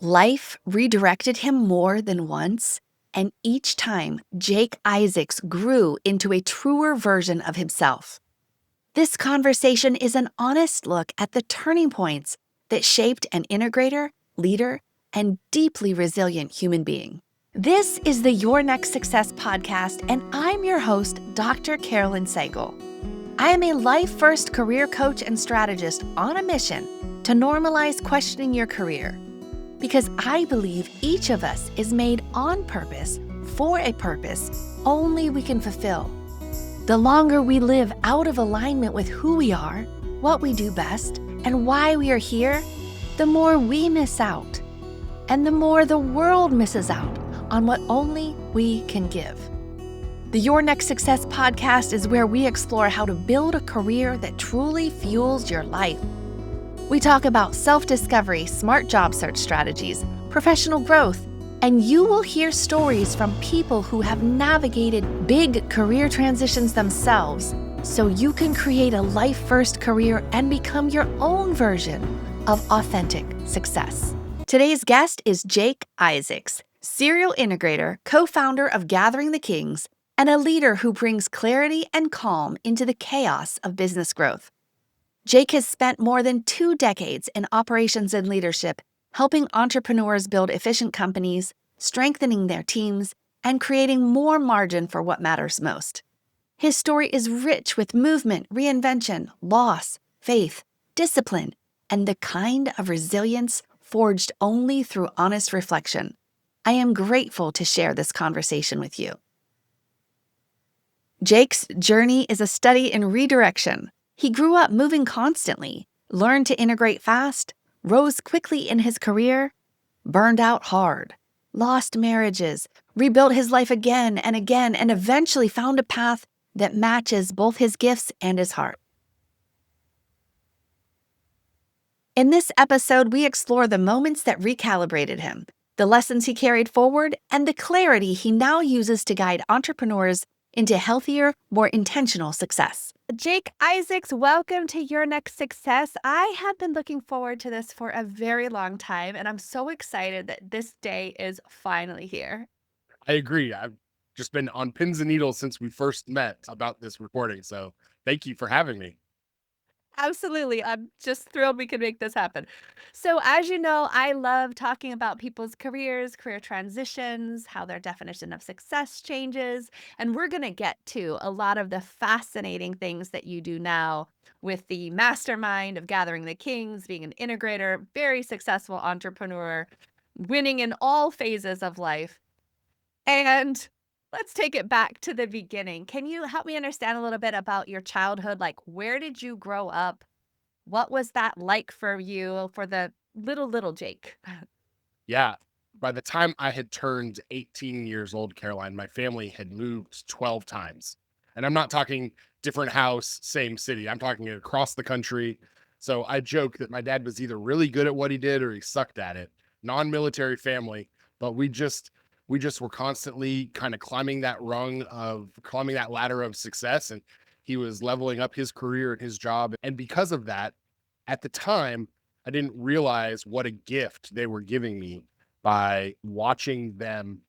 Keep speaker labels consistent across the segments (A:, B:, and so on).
A: Life redirected him more than once, and each time Jake Isaacs grew into a truer version of himself. This conversation is an honest look at the turning points that shaped an integrator, leader, and deeply resilient human being. This is the Your Next Success podcast, and I'm your host, Dr. Carolyn Segal. I am a life-first career coach and strategist on a mission to normalize questioning your career, because I believe each of us is made on purpose for a purpose only we can fulfill. The longer we live out of alignment with who we are, what we do best, and why we are here, the more we miss out, and the more the world misses out on what only we can give. The Your Next Success podcast is where we explore how to build a career that truly fuels your life. We talk about self-discovery, smart job search strategies, professional growth, and you will hear stories from people who have navigated big career transitions themselves, so you can create a life-first career and become your own version of authentic success. Today's guest is Jake Isaacs, serial integrator, co-founder of Gathering the Kings, and a leader who brings clarity and calm into the chaos of business growth. Jake has spent more than 2 decades in operations and leadership, helping entrepreneurs build efficient companies, strengthening their teams, and creating more margin for what matters most. His story is rich with movement, reinvention, loss, faith, discipline, and the kind of resilience forged only through honest reflection. I am grateful to share this conversation with you. Jake's journey is a study in redirection. He grew up moving constantly, learned to integrate fast, rose quickly in his career, burned out hard, lost marriages, rebuilt his life again, and eventually found a path that matches both his gifts and his heart. In this episode, we explore the moments that recalibrated him, the lessons he carried forward, and the clarity he now uses to guide entrepreneurs into healthier, more intentional success. Jake Isaacs, welcome to Your Next Success. I have been looking forward to this for a very long time, and I'm so excited that this day is finally here.
B: I agree. I've just been on pins and needles since we first met about this recording. So thank you for having me.
A: Absolutely. I'm just thrilled we could make this happen. So, as you know, I love talking about people's careers, career transitions, how their definition of success changes. And we're going to get to a lot of the fascinating things that you do now with the mastermind of Gathering the Kings, being an integrator, very successful entrepreneur, winning in all phases of life. And let's take it back to the beginning. Can you help me understand a little bit about your childhood? Like, where did you grow up? What was that like for you, for the little Jake?
B: Yeah. By the time I had turned 18 years old, Caroline, my family had moved 12 times. And I'm not talking different house, same city. I'm talking across the country. So I joke that my dad was either really good at what he did or he sucked at it. Non-military family, but we just were constantly kind of climbing that ladder of success. And he was leveling up his career and his job. And because of that, at the time, I didn't realize what a gift they were giving me by watching them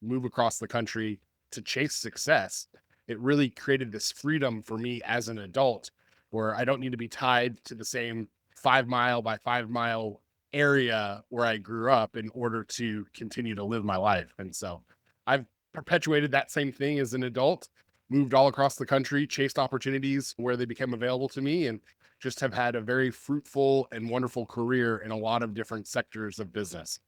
B: move across the country to chase success. It really created this freedom for me as an adult where I don't need to be tied to the same 5 mile by 5 mile area where I grew up in order to continue to live my life. And so I've perpetuated that same thing as an adult, moved all across the country, chased opportunities where they became available to me, and just have had a very fruitful and wonderful career in a lot of different sectors of business.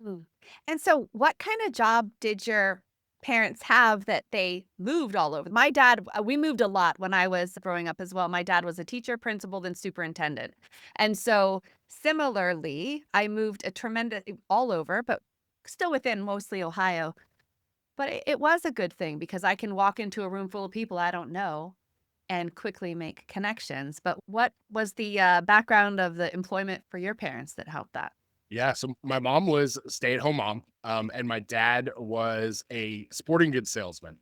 A: Mm. And so, what kind of job did your parents have that they moved all over? My dad, we moved a lot when I was growing up as well. My dad was a teacher, principal, then superintendent. And so, similarly, I moved a tremendous all over, but still within mostly Ohio. But it was a good thing because I can walk into a room full of people I don't know and quickly make connections. But what was the background of the employment for your parents that helped that?
B: Yeah, so my mom was a stay-at-home mom, and my dad was a sporting goods salesman.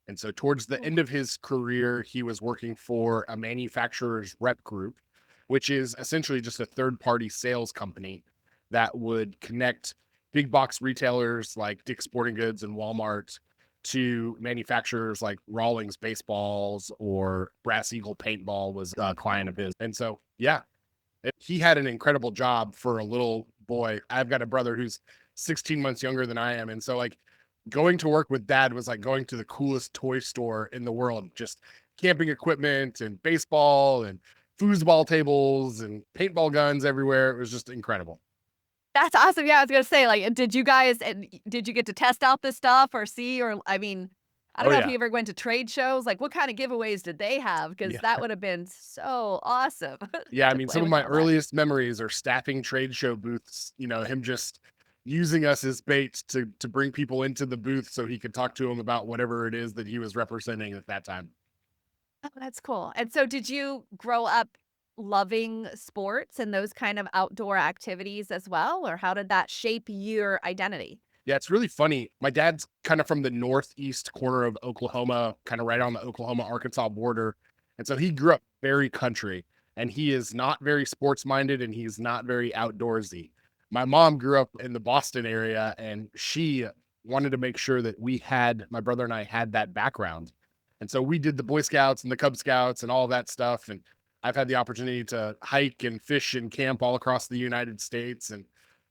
B: And so towards the end of his career, he was working for a manufacturer's rep group, which is essentially just a third-party sales company that would connect big box retailers like Dick's Sporting Goods and Walmart to manufacturers like Rawlings baseballs or Brass Eagle paintball was a client of his. And so, yeah, he had an incredible job for a little boy. I've got a brother who's 16 months younger than I am. And so, like, going to work with dad was like going to the coolest toy store in the world, just camping equipment and baseball and foosball tables and paintball guns everywhere. It was just incredible.
C: That's awesome. Yeah, I was gonna say, like, did you guys and did you get to test out this stuff or see or I mean, I
B: Oh,
C: don't know if
B: yeah.
C: you ever went to trade shows, like, what kind of giveaways did they have? Because
B: Yeah.
C: that would have been so awesome
B: Yeah. I
C: to
B: mean,
C: play
B: some of
C: with
B: my
C: all that.
B: earliest memories are staffing trade show booths, him just using us as bait to bring people into the booth so he could talk to them about whatever it is that he was representing at that time.
C: Oh, that's cool. And so did you grow up loving sports and those kind of outdoor activities as well, or how did that shape your identity?
B: Yeah, it's really funny. My dad's kind of from the northeast corner of Oklahoma, kind of right on the Oklahoma Arkansas border. And so he grew up very country and he is not very sports minded and he's not very outdoorsy. My mom grew up in the Boston area and she wanted to make sure that my brother and I had that background. And so we did the Boy Scouts and the Cub Scouts and all that stuff. And I've had the opportunity to hike and fish and camp all across the United States. And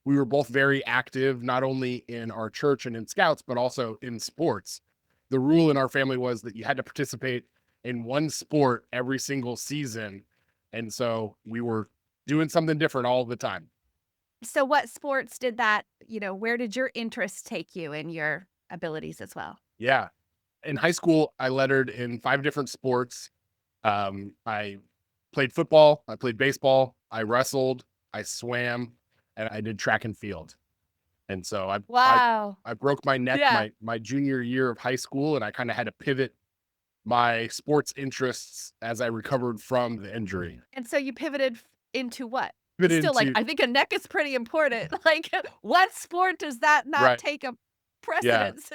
B: we were both very active, not only in our church and in scouts, but also in sports. The rule in our family was that you had to participate in one sport every single season. And so we were doing something different all the time.
C: So what sports did that, where did your interests take you and your abilities as well?
B: Yeah. In high school, I lettered in 5 different sports. I played football, I played baseball, I wrestled, I swam, and I did track and field. And so
C: Wow.
B: I broke my neck
C: Yeah.
B: my junior year of high school, and I kind of had to pivot my sports interests as I recovered from the injury.
C: And so you pivoted into what?
B: Pivot
C: Still, like,
B: into
C: I think a neck is pretty important. Like, what sport does that not
B: right,
C: take a
B: yeah.
C: precedence?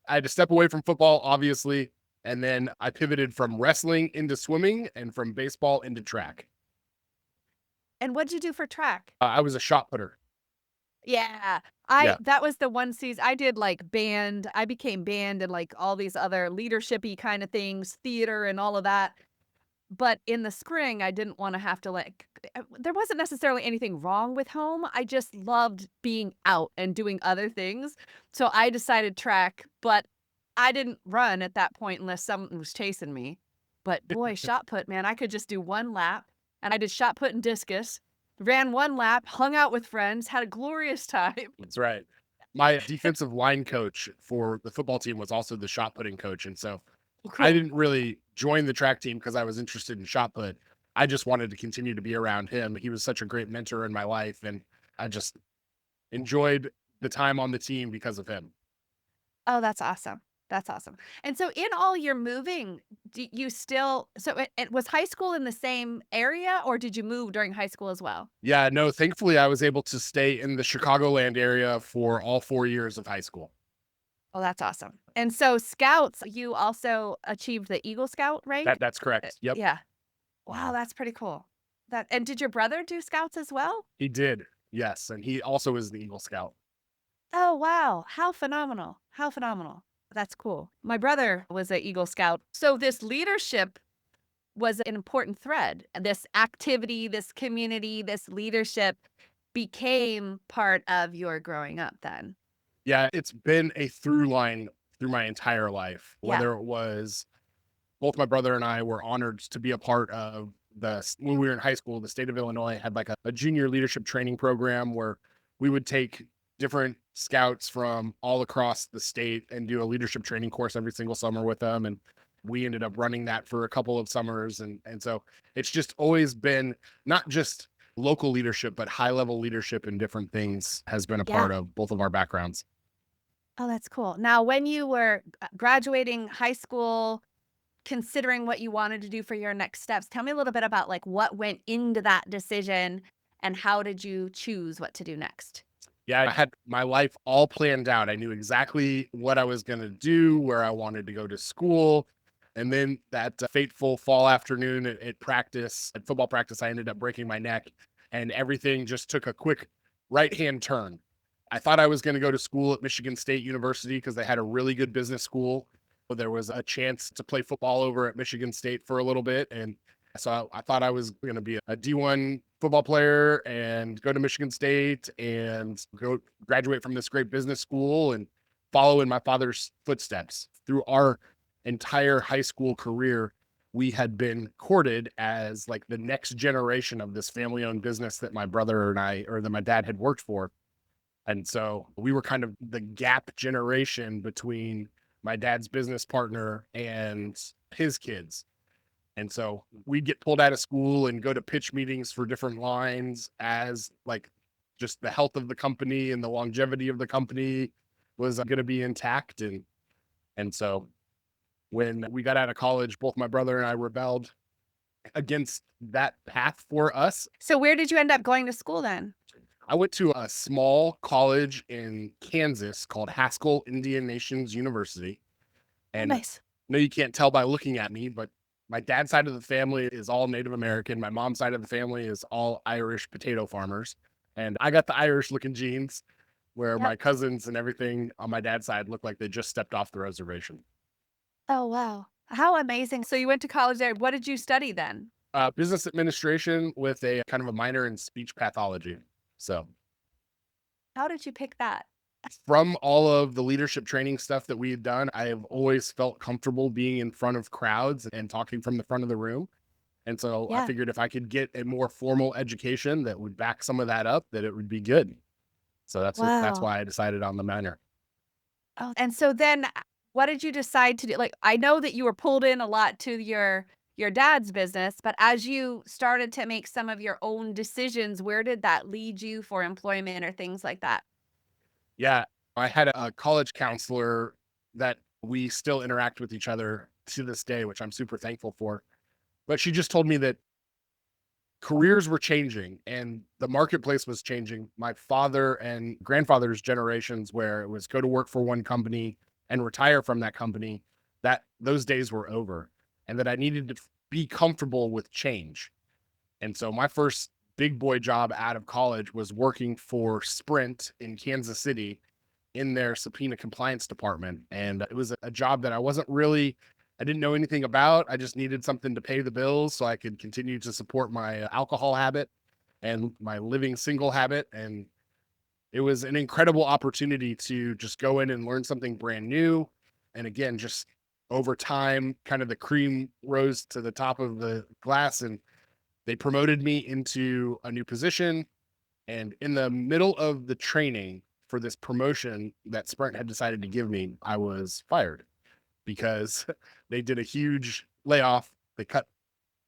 B: I had to step away from football, obviously, and then I pivoted from wrestling into swimming and from baseball into track.
C: And what'd you do for track?
B: I was a shot putter.
C: Yeah. I
B: Yeah,
C: that was the one season I did, like, band. I became band and, like, all these other leadershipy kind of things, theater and all of that. But in the spring, I didn't wanna have to, like there wasn't necessarily anything wrong with home, I just loved being out and doing other things, so I decided track, but I didn't run at that point unless someone was chasing me. But boy, shot put, man, I could just do 1 lap, and I did shot put and discus, ran 1 lap, hung out with friends, had a glorious time.
B: that's right. My defensive line coach for the football team was also the shot putting coach, and so I
C: Cool.
B: didn't really join the track team because I was interested in shot put. I just wanted to continue to be around him. He was such a great mentor in my life, and I just enjoyed the time on the team because of him.
C: Oh, that's awesome. That's awesome. And so in all your moving, do you still so it was high school in the same area, or did you move during high school as well?
B: Yeah, no, thankfully I was able to stay in the Chicagoland area for all 4 years of high school.
C: Oh, that's awesome. And so scouts, you also achieved the Eagle Scout rank?
B: That's correct. Yep,
C: Yeah. Wow, that's pretty cool. That and did your brother do scouts as well?
B: he did. Yes, and he also is the Eagle Scout.
C: Oh, wow. How phenomenal. How phenomenal. That's cool. My brother was a Eagle Scout. So this leadership was an important thread. And this activity, this community, this leadership became part of your growing up then.
B: Yeah, it's been a through line through my entire life,
C: Yeah.
B: whether it was both my brother and I were honored to be a part of when we were in high school, the state of Illinois had like a junior leadership training program where we would take different scouts from all across the state and do a leadership training course every single summer with them. And we ended up running that for a couple of summers. And so it's just always been not just local leadership, but high level leadership in different things has been a
C: Yeah.
B: part of both of our backgrounds.
C: Oh, that's cool. Now, when you were graduating high school, considering what you wanted to do for your next steps, tell me a little bit about like what went into that decision and how did you choose what to do next?
B: Yeah, I had my life all planned out. I knew exactly what I was going to do, where I wanted to go to school. And then that fateful fall afternoon at football practice, I ended up breaking my neck and everything just took a quick right-hand turn. I thought I was going to go to school at Michigan State University because they had a really good business school. But there was a chance to play football over at Michigan State for a little bit. And so I thought I was going to be a D1 football player and go to Michigan State and go graduate from this great business school and follow in my father's footsteps. Through our entire high school career, we had been courted as like the next generation of this family owned business that my brother and I, or that my dad had worked for. And so we were kind of the gap generation between my dad's business partner and his kids. And so we'd get pulled out of school and go to pitch meetings for different lines as like just the health of the company and the longevity of the company was going to be intact. And so when we got out of college, both my brother and I rebelled against that path for us.
C: So where did you end up going to school then?
B: I went to a small college in Kansas called Haskell Indian Nations University.
C: Oh,
B: And
C: nice.
B: no, you can't tell by looking at me, but my dad's side of the family is all Native American. My mom's side of the family is all Irish potato farmers. And I got the Irish looking genes where
C: Yep.
B: my cousins and everything on my dad's side looked like they just stepped off the reservation.
C: Oh, wow. How amazing. So you went to college there. What did you study then?
B: Business administration with a kind of a minor in speech pathology. So
C: How did you pick that?
B: from all of the leadership training stuff that we had done, I have always felt comfortable being in front of crowds and talking from the front of the room. And so I
C: Yeah.
B: figured if I could get a more formal education that would back some of that up, that it would be good. So that's
C: Wow.
B: why I decided on the minor.
C: Oh, and so then what did you decide to do? Like, I know that you were pulled in a lot to your dad's business, but as you started to make some of your own decisions, where did that lead you for employment or things like that?
B: Yeah, I had a college counselor that we still interact with each other to this day, which I'm super thankful for. But she just told me that careers were changing and the marketplace was changing. My father and grandfather's generations, where it was go to work for one company and retire from that company, that those days were over, and that I needed to be comfortable with change. And so my first big boy job out of college was working for Sprint in Kansas City in their subpoena compliance department. And it was a job that I didn't know anything about. I just needed something to pay the bills so I could continue to support my alcohol habit and my living single habit. And it was an incredible opportunity to just go in and learn something brand new. And again, just over time, kind of the cream rose to the top of the glass and they promoted me into a new position. And in the middle of the training for this promotion that Sprint had decided to give me, I was fired because they did a huge layoff. They cut,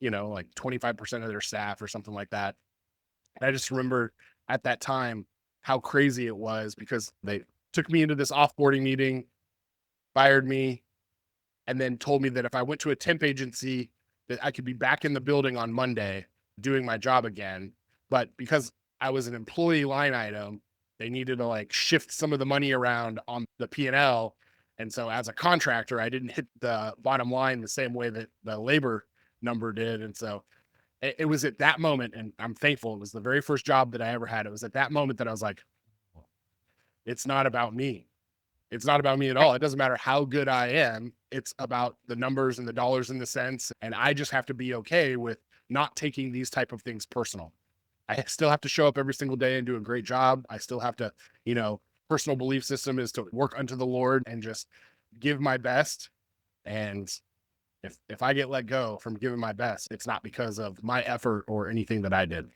B: like 25% of their staff or something like that. And I just remember at that time how crazy it was because they took me into this offboarding meeting, fired me, and then told me that if I went to a temp agency, that I could be back in the building on Monday doing my job again. But because I was an employee line item, they needed to like shift some of the money around on the P&L. And so as a contractor, I didn't hit the bottom line the same way that the labor number did. And so it was at that moment, and I'm thankful. It was the very first job that I ever had. It was at that moment that I was like, it's not about me. It's not about me at all. It doesn't matter how good I am. It's about the numbers and the dollars and the cents. And I just have to be okay with not taking these type of things personal. I still have to show up every single day and do a great job. I still have to, personal belief system is to work unto the Lord and just give my best. And if I get let go from giving my best, it's not because of my effort or anything that I did.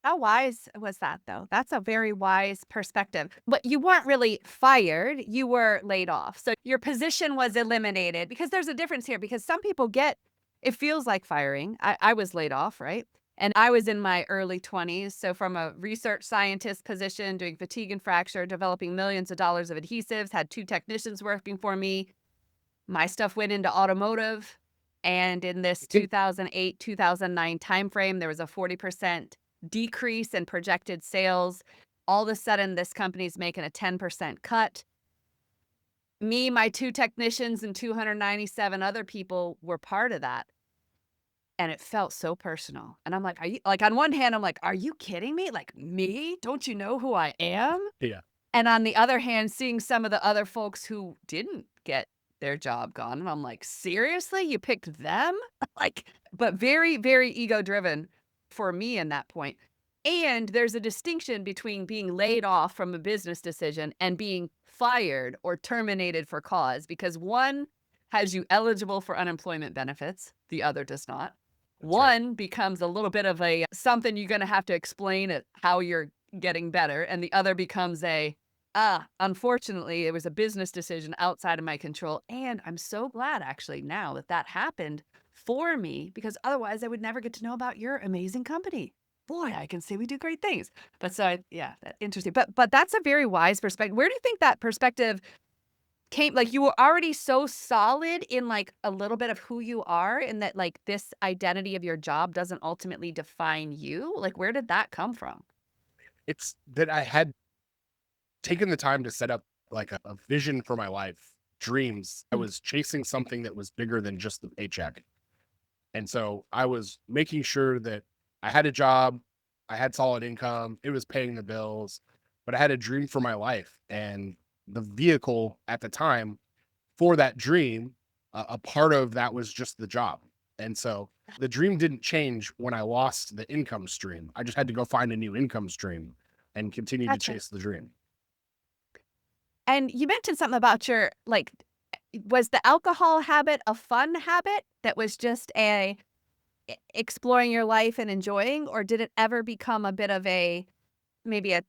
C: How wise was that, though? That's a very wise perspective. But you weren't really fired, you were laid off. So your position was eliminated because there's a difference here because some people it feels like firing. I was laid off, right? And I was in my early 20s. So from a research scientist position, doing fatigue and fracture, developing millions of dollars of adhesives, had 2 technicians working for me. My stuff went into automotive. And in this 2008, 2009 timeframe, there was a 40% decrease in projected sales. All of a sudden, this company's making a 10% cut. Me, my 2 technicians, and 297 other people were part of that. And it felt so personal. And I'm like, are you like on one hand, I'm like, are you kidding me? Like me? Don't you know who I am?
B: Yeah.
C: And on the other hand, seeing some of the other folks who didn't get their job gone, and I'm like, seriously? You picked them? Like, but very, very ego driven for me in that point. And there's a distinction between being laid off from a business decision and being fired or terminated for cause, because one has you eligible for unemployment benefits, the other does not.
B: That's right.
C: One becomes a little bit of a something you're going to have to explain it how you're getting better, and the other becomes a unfortunately, it was a business decision outside of my control, and I'm so glad actually now that that happened for me, because otherwise I would never get to know about your amazing company. Boy, I can see we do great things. But so yeah, that interesting. But that's a very wise perspective. Where do you think that perspective came, like, you were already so solid in, like, a little bit of who you are and that, like, this identity of your job doesn't ultimately define you? Like, where did that come from?
B: It's that I had taken the time to set up like a vision for my life, dreams. I
C: Mm.
B: was chasing something that was bigger than just the paycheck. And so I was making sure that I had a job, I had solid income, it was paying the bills, but I had a dream for my life. And the vehicle at the time for that dream, a part of that was just the job. And so the dream didn't change when I lost the income stream. I just had to go find a new income stream and continue to
C: Gotcha.
B: chase the dream.
C: And you mentioned something about your, like, was the alcohol habit a fun habit that was just a exploring your life and enjoying, or did it ever become a bit of a maybe a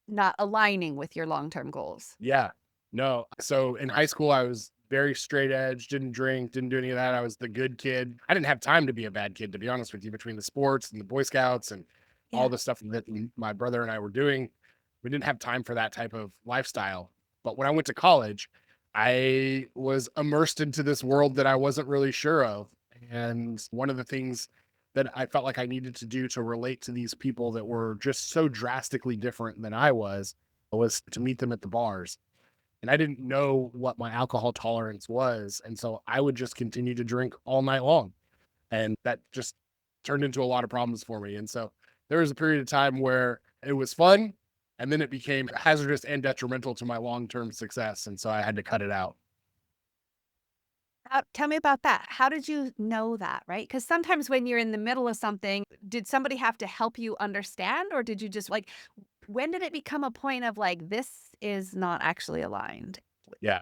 C: not aligning with your long-term goals?
B: Yeah. No. So in high school, I was very straight edge, didn't drink, didn't do any of that. I was the good kid. I didn't have time to be a bad kid, to be honest with you, between the sports and the Boy Scouts and all
C: Yeah.
B: the stuff that my brother and I were doing. We didn't have time for that type of lifestyle. But when I went to college, I was immersed into this world that I wasn't really sure of. And one of the things that I felt like I needed to do to relate to these people that were just so drastically different than I was to meet them at the bars. And I didn't know what my alcohol tolerance was. And so I would just continue to drink all night long. And that just turned into a lot of problems for me. And so there was a period of time where it was fun. And then it became hazardous and detrimental to my long term success. And so I had to cut it out.
C: Tell me about that. How did you know that, right? Because sometimes when you're in the middle of something, did somebody have to help you understand, or did you just like, when did it become a point of like, this is not actually aligned?
B: Yeah.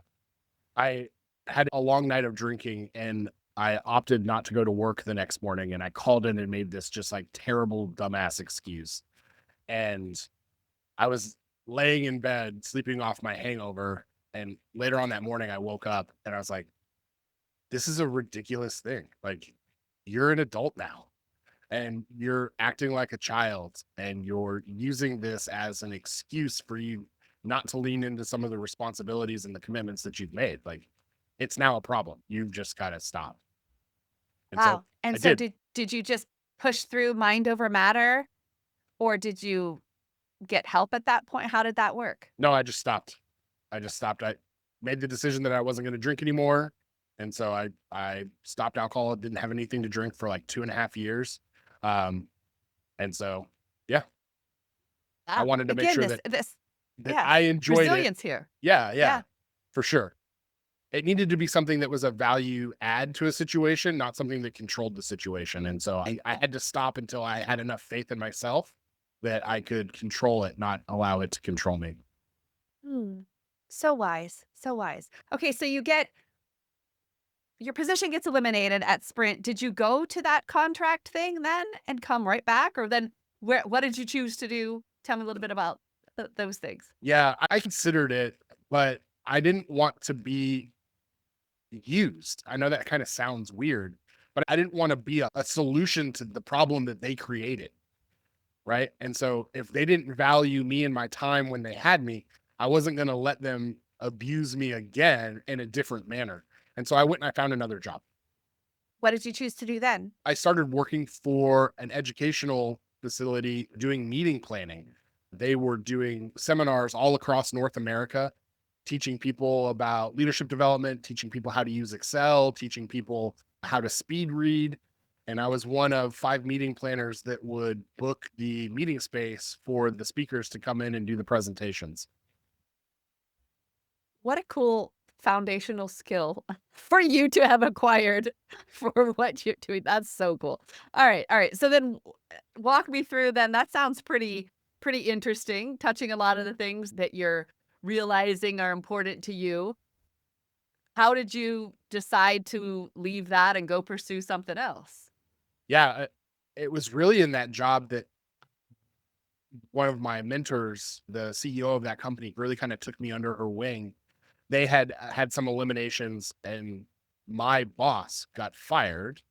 B: I had a long night of drinking and I opted not to go to work the next morning. And I called in and made this just like terrible, dumbass excuse. And I was laying in bed, sleeping off my hangover. And later on that morning, I woke up and I was like, this is a ridiculous thing. Like, you're an adult now and you're acting like a child and you're using this as an excuse for you not to lean into some of the responsibilities and the commitments that you've made. Like, it's now a problem. You've just got to stop. And so
C: Wow.
B: I
C: And so
B: did.
C: did you just push through mind over matter, or did you get help at that point? How did that work?
B: No, I just stopped. I just stopped. I made the decision that I wasn't going to drink anymore. And so I stopped alcohol. Didn't have anything to drink for like 2.5 years. Um, and so, yeah, I
C: Wow.
B: wanted to make
C: Again,
B: sure
C: this
B: that
C: yeah.
B: I enjoyed it.
C: Resilience here.
B: Yeah, yeah,
C: Yeah.
B: for sure. It needed to be something that was a value add to a situation, not something that controlled the situation. And so I had to stop until I had enough faith in myself that I could control it, not allow it to control me.
C: Hmm. So wise. So wise. Okay, so you get your position gets eliminated at Sprint. Did you go to that contract thing then and come right back? Or then what did you choose to do? Tell me a little bit about those things.
B: Yeah, I considered it, but I didn't want to be used. I know that kind of sounds weird, but I didn't want to be a solution to the problem that they created. Right. And so if they didn't value me and my time when they had me, I wasn't going to let them abuse me again in a different manner. And so I went and I found another job.
C: What did you choose to do then?
B: I started working for an educational facility doing meeting planning. They were doing seminars all across North America, teaching people about leadership development, teaching people how to use Excel, teaching people how to speed read. And I was one of 5 meeting planners that would book the meeting space for the speakers to come in and do the presentations.
C: What a cool foundational skill for you to have acquired for what you're doing. That's so cool. All right, all right. So then walk me through then. That sounds pretty interesting, touching a lot of the things that you're realizing are important to you. How did you decide to leave that and go pursue something else?
B: Yeah, it was really in that job that one of my mentors, the CEO of that company, really kind of took me under her wing. They had some eliminations, and my boss got fired,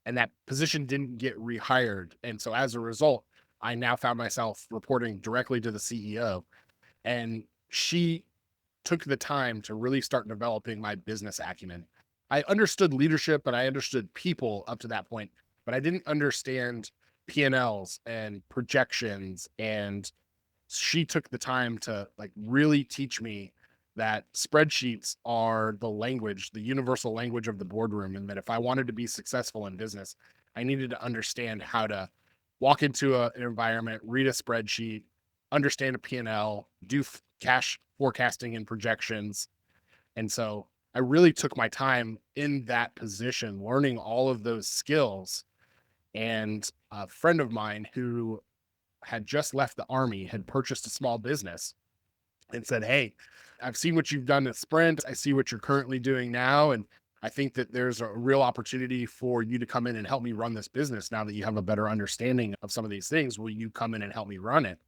B: and that position didn't get rehired. And so as a result, I now found myself reporting directly to the CEO, and she took the time to really start developing my business acumen. I understood leadership and I understood people up to that point, but I didn't understand P&Ls and projections. And she took the time to like really teach me that spreadsheets are the language, the universal language of the boardroom. And that if I wanted to be successful in business, I needed to understand how to walk into an environment, read a spreadsheet, understand a P&L, do cash forecasting and projections. And so I really took my time in that position, learning all of those skills. And a friend of mine who had just left the army had purchased a small business and said, "Hey, I've seen what you've done at Sprint. I see what you're currently doing now. And I think that there's a real opportunity for you to come in and help me run this business now that you have a better understanding of some of these things. Will you come in and help me run it?"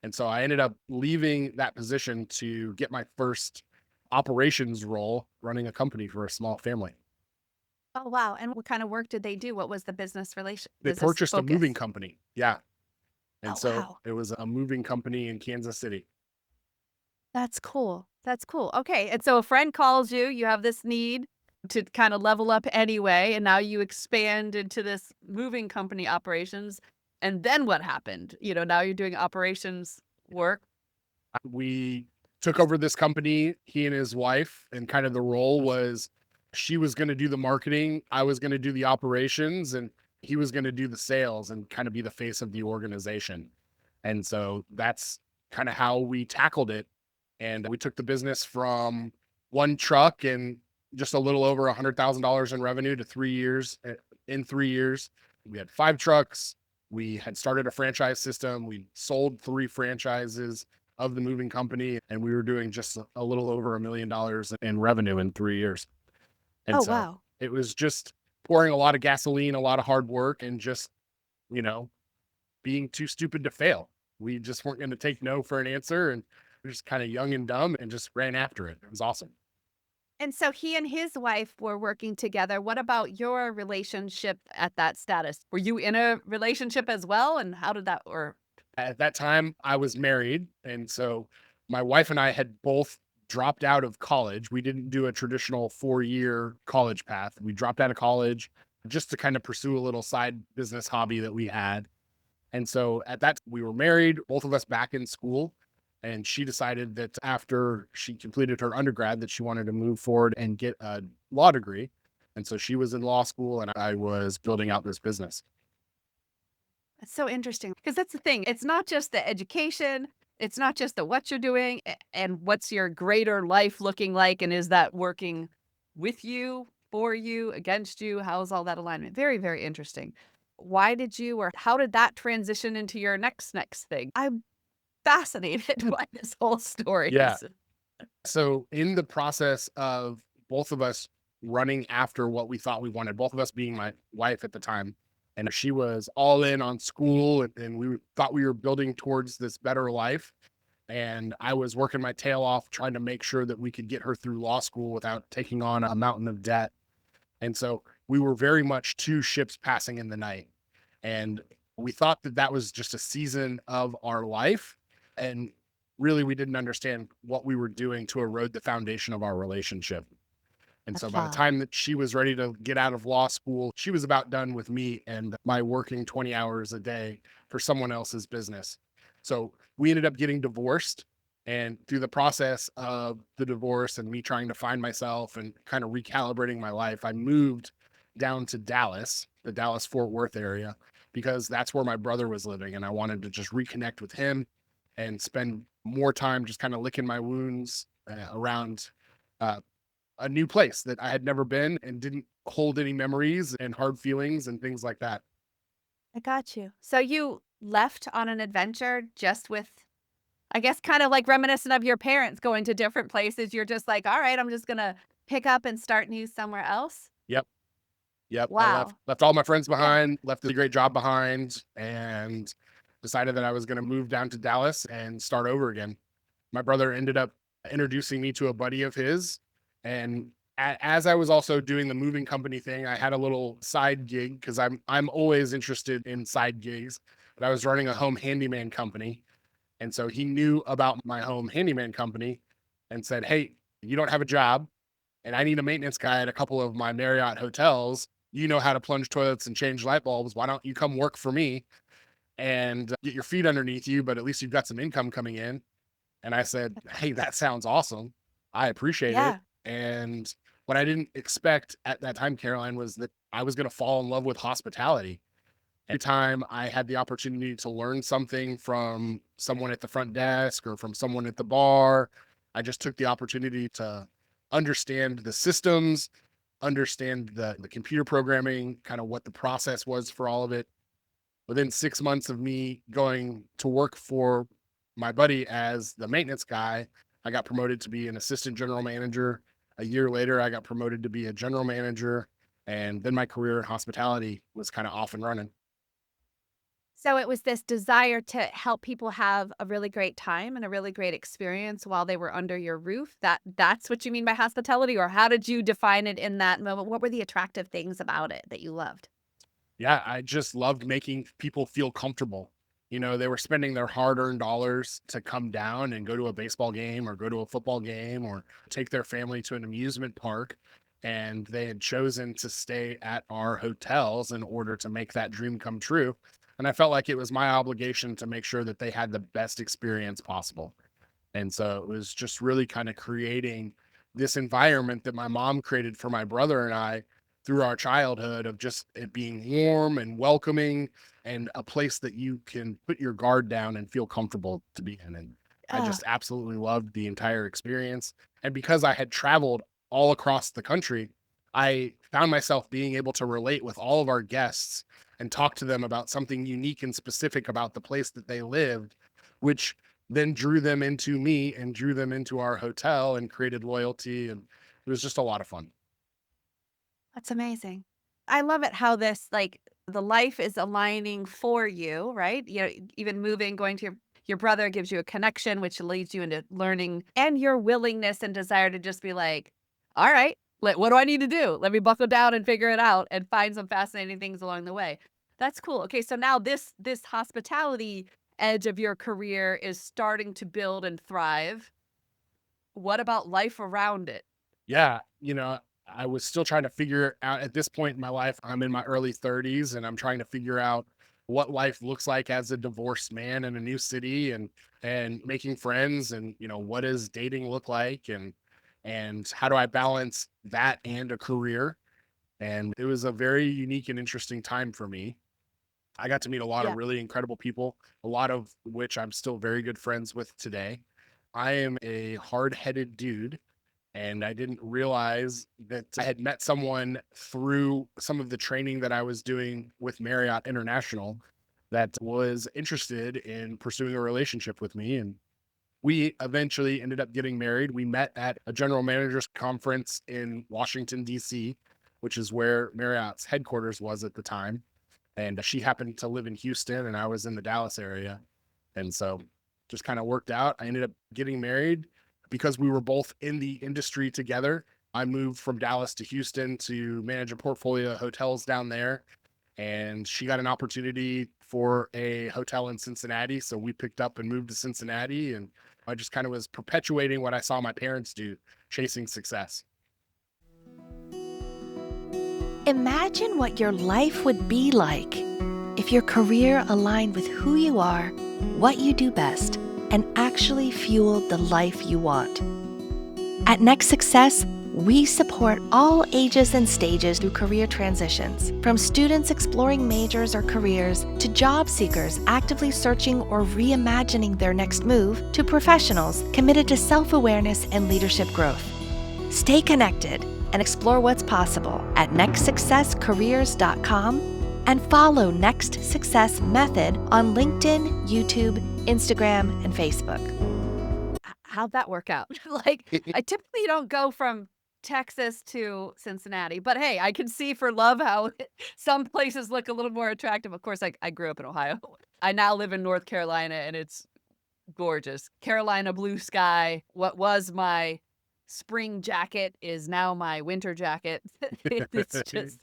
B: And so I ended up leaving that position to get my first operations role running a company for a small family.
C: Oh, wow. And what kind of work did they do? What was the
B: They
C: business
B: purchased a moving
C: focus?
B: company. Yeah. And
C: Oh,
B: so
C: wow.
B: it was a moving company in Kansas City.
C: That's cool. That's cool. Okay. And so a friend calls you, you have this need to kind of level up anyway, and now you expand into this moving company operations. And then what happened? Now you're doing operations work.
B: We took over this company, he and his wife, and kind of the role was she was going to do the marketing, I was going to do the operations, and he was going to do the sales and kind of be the face of the organization. And so that's kind of how we tackled it. And we took the business from one truck and just a little over $100,000 in revenue to 3 years. In 3 years, we had 5 trucks. We had started a franchise system. We sold 3 franchises of the moving company, and we were doing just a little over $1 million in revenue in 3 years. And
C: Oh,
B: so
C: wow.
B: it was just pouring a lot of gasoline, a lot of hard work, and just, you know, being too stupid to fail. We just weren't going to take no for an answer. And we were just kind of young and dumb and just ran after it. It was awesome.
C: And so he and his wife were working together. What about your relationship at that status? Were you in a relationship as well? And how did that work?
B: At that time, I was married. And so my wife and I had both dropped out of college. We didn't do a traditional 4-year college path. We dropped out of college just to kind of pursue a little side business hobby that we had. And so at that, we were married, both of us back in school. And she decided that after she completed her undergrad, that she wanted to move forward and get a law degree. And so she was in law school and I was building out this business.
C: That's so interesting because that's the thing. It's not just the education, it's not just the what you're doing and what's your greater life looking like. And is that working with you, for you, against you? How's all that alignment? Very, very interesting. Why did you or how did that transition into your next thing? I'm fascinated by this whole story.
B: Yeah. So in the process of both of us running after what we thought we wanted, both of us being my wife at the time, and she was all in on school and we thought we were building towards this better life. And I was working my tail off trying to make sure that we could get her through law school without taking on a mountain of debt. And so we were very much two ships passing in the night. And we thought that that was just a season of our life. And really, we didn't understand what we were doing to erode the foundation of our relationship. And so by the
C: Aha.
B: time that she was ready to get out of law school, she was about done with me and my working 20 hours a day for someone else's business. So we ended up getting divorced. And through the process of the divorce and me trying to find myself and kind of recalibrating my life, I moved down to Dallas the Dallas-Fort Worth area, because that's where my brother was living. And I wanted to just reconnect with him and spend more time just kind of licking my wounds around uh, a new place that I had never been and didn't hold any memories and hard feelings and things like that.
C: I got you. So you left on an adventure just with, I guess, kind of like reminiscent of your parents going to different places. You're just like, all right, I'm just going to pick up and start new somewhere else.
B: Yep. Yep. I left
C: Wow.
B: left all my friends
C: Yeah.
B: behind, left a great job behind, and decided that I was going to move down to Dallas and start over again. My brother ended up introducing me to a buddy of his, and as I was also doing the moving company thing, I had a little side gig because I'm always interested in side gigs. But I was running a home handyman company, and so he knew about my home handyman company and said, "Hey, you don't have a job, and I need a maintenance guy at a couple of my Marriott hotels. You know how to plunge toilets and change light bulbs. Why don't you come work for me and get your feet underneath you, but at least you've got some income coming in?" And I said, "Hey, that sounds awesome. I appreciate it."
C: Yeah.
B: And what I didn't expect at that time, Caroline, was that I was going to fall in love with hospitality. Every time I had the opportunity to learn something from someone at the front desk or from someone at the bar, I just took the opportunity to understand the systems, understand the computer programming, kind of what the process was for all of it. Within 6 months of me going to work for my buddy as the maintenance guy, I got promoted to be an assistant general manager. A year later, I got promoted to be a general manager. And then my career in hospitality was kind of off and running.
C: So it was this desire to help people have a really great time and a really great experience while they were under your roof. That's what you mean by hospitality, or how did you define it in that moment? What were the attractive things about it that you loved?
B: Yeah, I just loved making people feel comfortable. They were spending their hard-earned dollars to come down and go to a baseball game or go to a football game or take their family to an amusement park. And they had chosen to stay at our hotels in order to make that dream come true. And I felt like it was my obligation to make sure that they had the best experience possible. And so it was just really kind of creating this environment that my mom created for my brother and I through our childhood, of just it being warm and welcoming and a place that you can put your guard down and feel comfortable to be in. And I
C: Oh,
B: just absolutely loved the entire experience. And because I had traveled all across the country, I found myself being able to relate with all of our guests and talk to them about something unique and specific about the place that they lived, which then drew them into me and drew them into our hotel and created loyalty. And it was just a lot of fun.
C: that's amazing. I love it how this, like, the life is aligning for you, right? Even moving, going to your brother gives you a connection, which leads you into learning, and your willingness and desire to just be like, all right, what do I need to do? Let me buckle down and figure it out and find some fascinating things along the way. That's cool. Okay, so now this hospitality edge of your career is starting to build and thrive. What about life around it?
B: Yeah, I was still trying to figure out at this point in my life. I'm in my early 30s and I'm trying to figure out what life looks like as a divorced man in a new city, and making friends, and what does dating look like, and how do I balance that and a career. And it was a very unique and interesting time for me. I got to meet a lot of
C: Yeah.
B: really incredible people, a lot of which I'm still very good friends with today. I am a hard-headed dude, and I didn't realize that I had met someone through some of the training that I was doing with Marriott International that was interested in pursuing a relationship with me. And we eventually ended up getting married. We met at a general managers conference in Washington, D.C., which is where Marriott's headquarters was at the time. And she happened to live in Houston and I was in the Dallas area. And so just kind of worked out. I ended up getting married because we were both in the industry together. I moved from Dallas to Houston to manage a portfolio of hotels down there. And she got an opportunity for a hotel in Cincinnati. So we picked up and moved to Cincinnati. And I just kind of was perpetuating what I saw my parents do, chasing success.
A: Imagine what your life would be like if your career aligned with who you are, what you do best, and actually fueled the life you want. At Next Success, We support all ages and stages through career transitions, from students exploring majors or careers to job seekers actively searching or reimagining their next move to professionals committed to self-awareness and leadership growth. Stay connected and explore what's possible at nextsuccesscareers.com and follow Next Success Method on LinkedIn, YouTube, Instagram, and Facebook.
C: How'd that work out? Like, I typically don't go from Texas to Cincinnati, but hey, I can see for love how some places look a little more attractive. Of course, I grew up in Ohio. I now live in North Carolina and it's gorgeous. Carolina blue sky. What was my spring jacket is now my winter jacket. It's just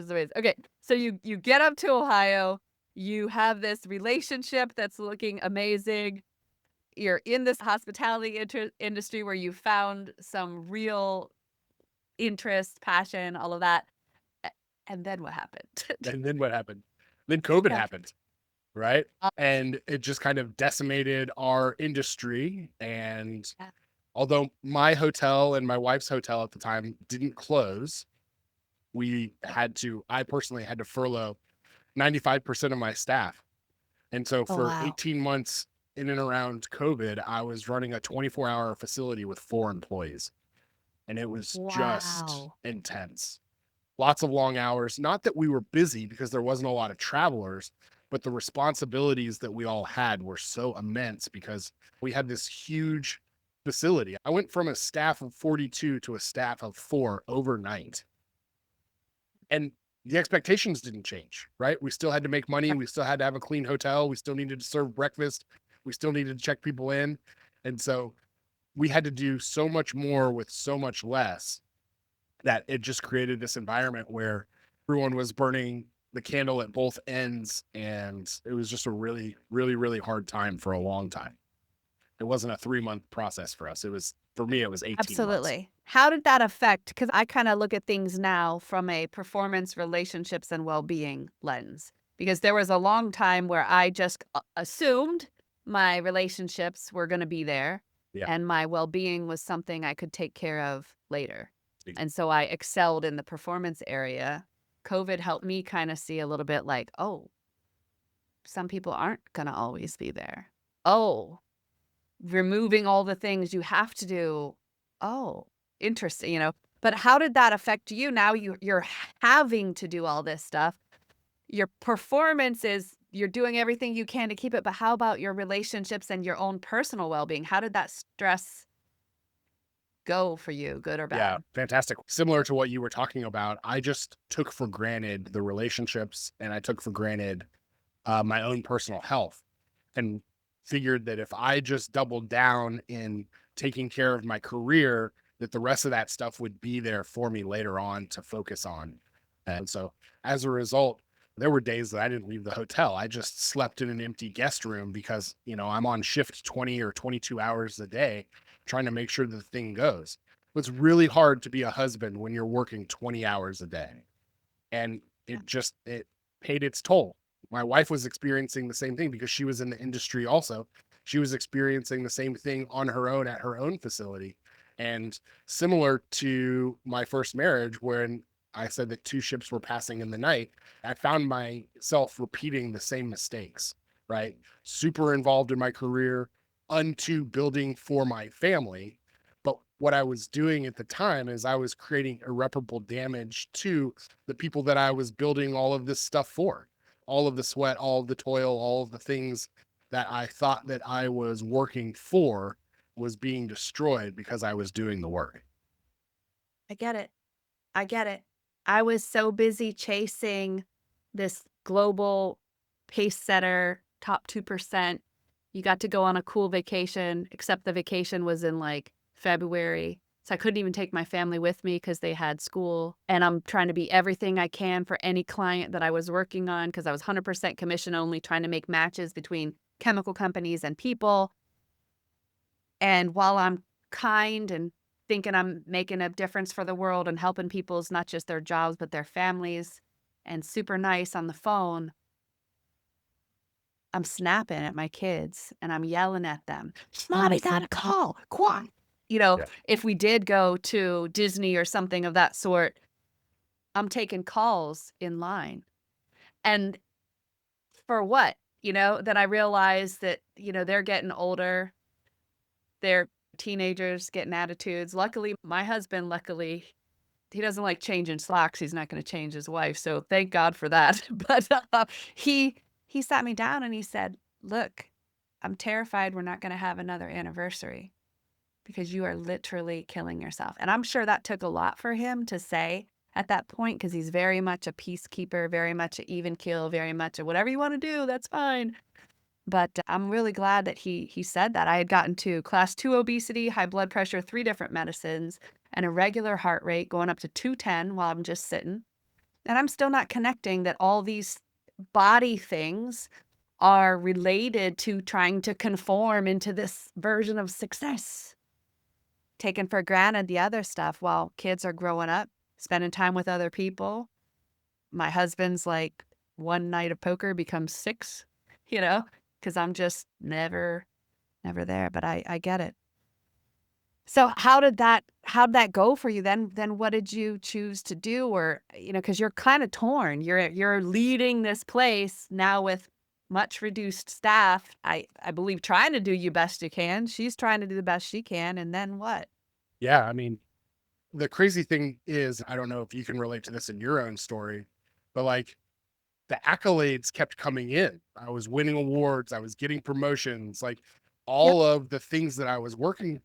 C: amazing. Okay, so you get up to Ohio, you have this relationship that's looking amazing. You're in this hospitality industry where you found some real interest, passion, all of that. And then what happened?
B: And then what happened? Then COVID
C: Yeah.
B: happened, right?
C: Uh,
B: And it just kind of decimated our industry. And
C: Yeah.
B: although my hotel and my wife's hotel at the time didn't close, I personally had to furlough 95% of my staff. And so
C: Oh,
B: for
C: wow.
B: 18 months in and around COVID, I was running a 24-hour facility with 4 employees. And it was just
C: Wow.
B: intense. Lots of long hours. Not that we were busy because there wasn't a lot of travelers, but the responsibilities that we all had were so immense because we had this huge facility. I went from a staff of 42 to a staff of 4 overnight. And the expectations didn't change, right? We still had to make money. We still had to have a clean hotel. We still needed to serve breakfast. We still needed to check people in. And so we had to do so much more with so much less that it just created this environment where everyone was burning the candle at both ends. And it was just a really, really, really hard time for a long time. It wasn't a 3-month process for us. For me, it was 18 months.
C: Absolutely. How did that affect? Because I kind of look at things now from a performance, relationships, and well-being lens. Because there was a long time where I just assumed my relationships were going to be there,
B: Yeah.
C: and my well-being was something I could take care of later.
B: Ex-
C: And so I excelled in the performance area. COVID helped me kind of see a little bit like, oh, some people aren't going to always be there. Oh, removing all the things you have to do. Oh, interesting. But how did that affect you? Now you're having to do all this stuff. Your performance is you're doing everything you can to keep it, but how about your relationships and your own personal well-being? How did that stress go for you, good or
B: Yeah,
C: bad?
B: fantastic. Similar to what you were talking about, I just took for granted the relationships and I took for granted my own personal health and figured that if I just doubled down in taking care of my career, that the rest of that stuff would be there for me later on to focus on. And so as a result, there were days that I didn't leave the hotel. I just slept in an empty guest room because, I'm on shift 20 or 22 hours a day trying to make sure the thing goes. It's really hard to be a husband when you're working 20 hours a day. And it paid its toll. My wife was experiencing the same thing because she was in the industry also. She was experiencing the same thing on her own at her own facility. And similar to my first marriage, when I said that 2 ships were passing in the night, I found myself repeating the same mistakes, right? Super involved in my career, unto building for my family. But what I was doing at the time is I was creating irreparable damage to the people that I was building all of this stuff for. All of the sweat, all of the toil, all of the things that I thought that I was working for was being destroyed because I was doing the work.
C: I get it. I get it. I was so busy chasing this global pace setter, top 2%. You got to go on a cool vacation, except the vacation was in like February. So I couldn't even take my family with me because they had school. And I'm trying to be everything I can for any client that I was working on because I was 100% commission only, trying to make matches between chemical companies and people. And while I'm kind and thinking I'm making a difference for the world and helping people's not just their jobs, but their families, and super nice on the phone, I'm snapping at my kids and I'm yelling at them. Mommy's on a call. Go on.
B: Yeah.
C: if we did go to Disney or something of that sort, I'm taking calls in line. And for what? Then I realized that, they're getting older. They're teenagers getting attitudes. Luckily, my husband, he doesn't like changing slacks. He's not going to change his wife. So thank God for that. But he sat me down and he said, "Look, I'm terrified we're not going to have another anniversary because you are literally killing yourself." And I'm sure that took a lot for him to say at that point because he's very much a peacekeeper, very much an even keel, very much a whatever you want to do, that's fine. But I'm really glad that he said that. I had gotten to class 2 obesity, high blood pressure, 3 different medicines, and a regular heart rate going up to 210 while I'm just sitting. And I'm still not connecting that all these body things are related to trying to conform into this version of success. Taking for granted the other stuff while kids are growing up, spending time with other people. My husband's like, one night of poker becomes 6, you know, because I'm just never there, but I get it. So how'd that go for you then? Then what did you choose to do? Or, because you're kind of torn. You're leading this place now with much reduced staff. I believe trying to do you best you can. She's trying to do the best she can. And then what?
B: Yeah. I mean, the crazy thing is, I don't know if you can relate to this in your own story, but like the accolades kept coming in. I was winning awards, I was getting promotions, like
C: Yep.
B: all of the things that I was working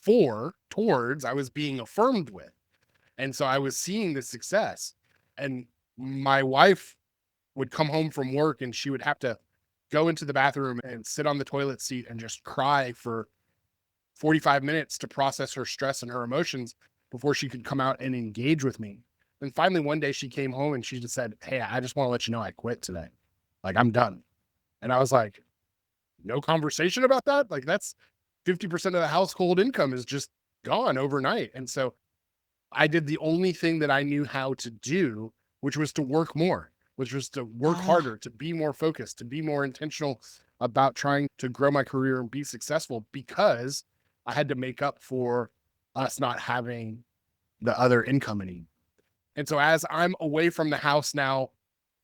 B: for towards, I was being affirmed with. And so I was seeing the success. And my wife would come home from work and she would have to go into the bathroom and sit on the toilet seat and just cry for 45 minutes to process her stress and her emotions before she could come out and engage with me. And finally, one day she came home and she just said, "Hey, I just want to let you know I quit today. Like, I'm done." And I was like, no conversation about that? Like, that's 50% of the household income is just gone overnight. And so I did the only thing that I knew how to do, which was to work more, which was to work
A: Ah,
B: harder, to be more focused, to be more intentional about trying to grow my career and be successful because I had to make up for us not having the other income anymore. And so as I'm away from the house now,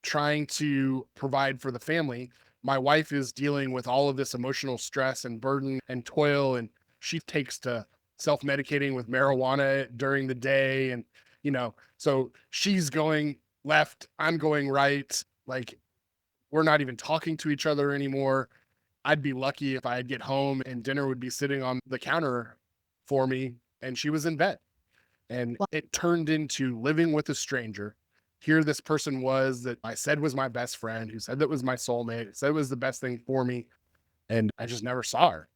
B: trying to provide for the family, my wife is dealing with all of this emotional stress and burden and toil. And she takes to self-medicating with marijuana during the day. And, so she's going left, I'm going right. Like we're not even talking to each other anymore. I'd be lucky if I'd get home and dinner would be sitting on the counter for me and she was in bed. And
A: well,
B: it turned into living with a stranger. Here, this person was that I said was my best friend, who said that was my soulmate, who said it was the best thing for me. And I just never saw her.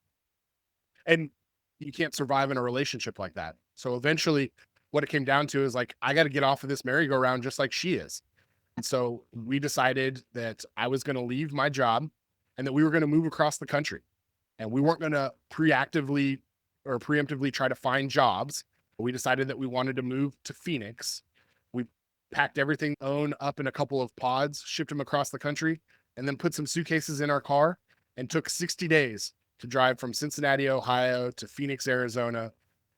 B: And you can't survive in a relationship like that. So eventually, what it came down to is like, I got to get off of this merry-go-round just like she is. And so we decided that I was going to leave my job and that we were going to move across the country. And we weren't going to preactively or preemptively try to find jobs. We decided that we wanted to move to Phoenix. We packed everything own up in a couple of pods, shipped them across the country, and then put some suitcases in our car and took 60 days to drive from Cincinnati, Ohio to Phoenix, Arizona,